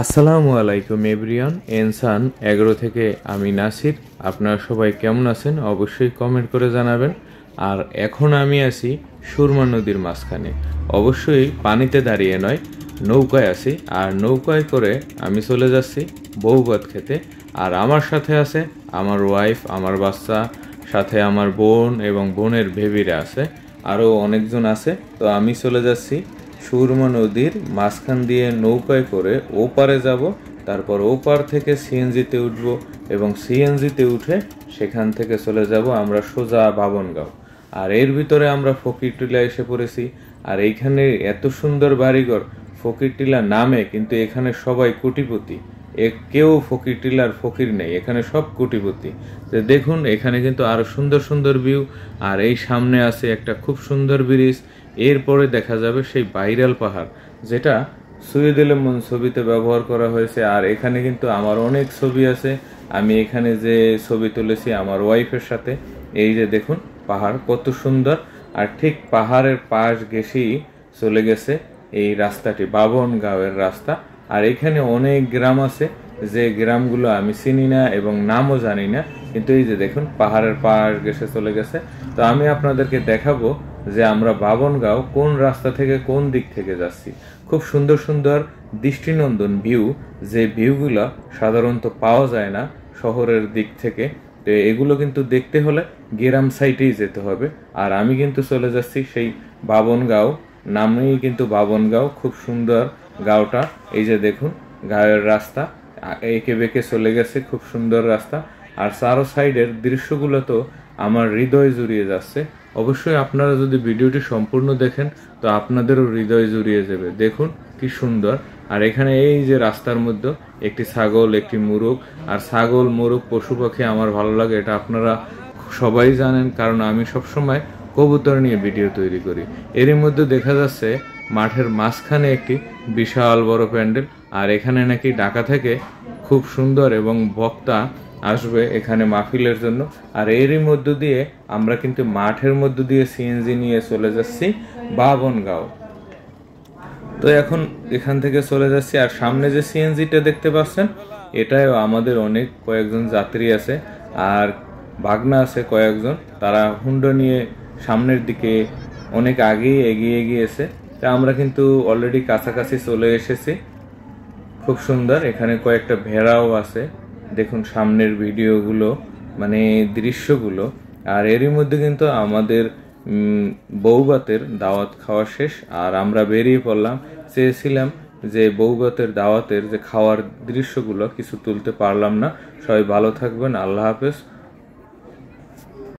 আসসালামু আলাইকুম everyone. এনসান agro থেকে আমি নাসির। আপনারা সবাই কেমন আছেন অবশ্যই কমেন্ট করে জানাবেন। আর এখন আমি আছি সুরমা নদীর মাঝখানে, অবশ্যই পানিতে দাঁড়িয়ে নয়, নৌকায় আছি। আর নৌকায় করে আমি চলে যাচ্ছি বউভাত খেতে। আর আমার সাথে আছে আমার ওয়াইফ, আমার বাচ্চা, সাথে আমার বোন এবং বোনের বেবিরা আছে, আরও অনেকজন আছে। তো আমি চলে যাচ্ছি সুরমা নদীর মাঝখান দিয়ে নৌকায় করে ওপারে যাব, তারপর ওপার থেকে সিএনজিতে উঠব এবং সিএনজিতে উঠে সেখান থেকে চলে যাব আমরা সোজা বাবনগাঁও। আর এর ভিতরে আমরা ফকিরটিলা এসে পড়েছি। আর এইখানে এত সুন্দর বাড়িঘর, ফকিরটিলা নামে কিন্তু এখানে সবাই কোটিপতি। কেউ ফকিরটিলার ফকির নেই, এখানে সব কোটিপতি। তো দেখুন এখানে কিন্তু আরো সুন্দর সুন্দর ভিউ। আর এই সামনে আছে একটা খুব সুন্দর ব্রিজ। এরপরে দেখা যাবে সেই ভাইরাল পাহাড়, যেটা সৈয়দ এলেমন ছবিতে ব্যবহার করা হয়েছে। আর এখানে কিন্তু আমার অনেক ছবি আছে, আমি এখানে যে ছবি তুলেছি আমার ওয়াইফের সাথে। এই যে দেখুন পাহাড় কত সুন্দর। আর ঠিক পাহাড়ের পাশ ঘেঁষেই চলে গেছে এই রাস্তাটি, বাবনগাঁওয়ের রাস্তা। আর এখানে অনেক গ্রাম আছে, যে গ্রামগুলো আমি চিনি না এবং নামও জানি না, কিন্তু এই যে দেখুন পাহাড়ের পাশ ঘেঁষে চলে গেছে। তো আমি আপনাদেরকে দেখাবো যে আমরা বাবনগাঁও কোন রাস্তা থেকে কোন দিক থেকে যাচ্ছি। খুব সুন্দর সুন্দর দৃষ্টিনন্দন ভিউ, যে ভিউগুলো সাধারণত পাওয়া যায় না শহরের দিক থেকে। তো এগুলো কিন্তু দেখতে হলে গ্রাম সাইডেই যেতে হবে। আর আমি কিন্তু চলে যাচ্ছি সেই বাবনগাঁও, নামেই কিন্তু বাবনগাঁও। খুব সুন্দর গাঁওটা, এই যে দেখুন গাঁয়ের রাস্তা এঁকে বেঁকে চলে গেছে, খুব সুন্দর রাস্তা। আর চারো সাইডের দৃশ্যগুলো তো আমার হৃদয় জুড়িয়ে যাচ্ছে। অবশ্যই আপনারা যদি ভিডিওটি সম্পূর্ণ দেখেন তো আপনাদেরও হৃদয় জুড়িয়ে যাবে। দেখুন কি সুন্দর। আর এখানে এই যে রাস্তার মধ্যে একটি ছাগল, একটি মোরগ। আর ছাগল, মোরগ, পশু পাখি আমার ভালো লাগে, এটা আপনারা সবাই জানেন, কারণ আমি সবসময় কবুতর নিয়ে ভিডিও তৈরি করি। এরই মধ্যে দেখা যাচ্ছে মাঠের মাঝখানে একটি বিশাল বড় প্যান্ডেল। আর এখানে নাকি ঢাকা থেকে খুব সুন্দর এবং বক্তা আসবে এখানে মাহফিলের জন্য। আর এরই মধ্য দিয়ে আমরা কিন্তু মাঠের মধ্য দিয়ে সিএনজি নিয়ে চলে যাচ্ছি বাবনগাঁও। তো এখন এখান থেকে চলে যাচ্ছি। আর সামনে যে সিএনজিটা দেখতে পাচ্ছেন, এটাও আমাদের অনেক কয়েকজন যাত্রী আছে আর ভাগনা আছে কয়েকজন, তারা হুন্ডা নিয়ে সামনের দিকে অনেক আগেই এগিয়ে গিয়েছে। তা আমরা কিন্তু অলরেডি কাছাকাছি চলে এসেছি। খুব সুন্দর, এখানে কয়েকটা ভেড়াও আছে, দেখুন সামনের ভিডিওগুলো, মানে দৃশ্যগুলো। আর এরই মধ্যে কিন্তু আমাদের বউভাতের দাওয়াত খাওয়া শেষ। আর আমরা বেরিয়ে পড়লাম। চেয়েছিলাম যে বউভাতের দাওয়াতের যে খাওয়ার দৃশ্যগুলো কিছু তুলতে পারলাম না। সবাই ভালো থাকবেন, আল্লাহ হাফেজ।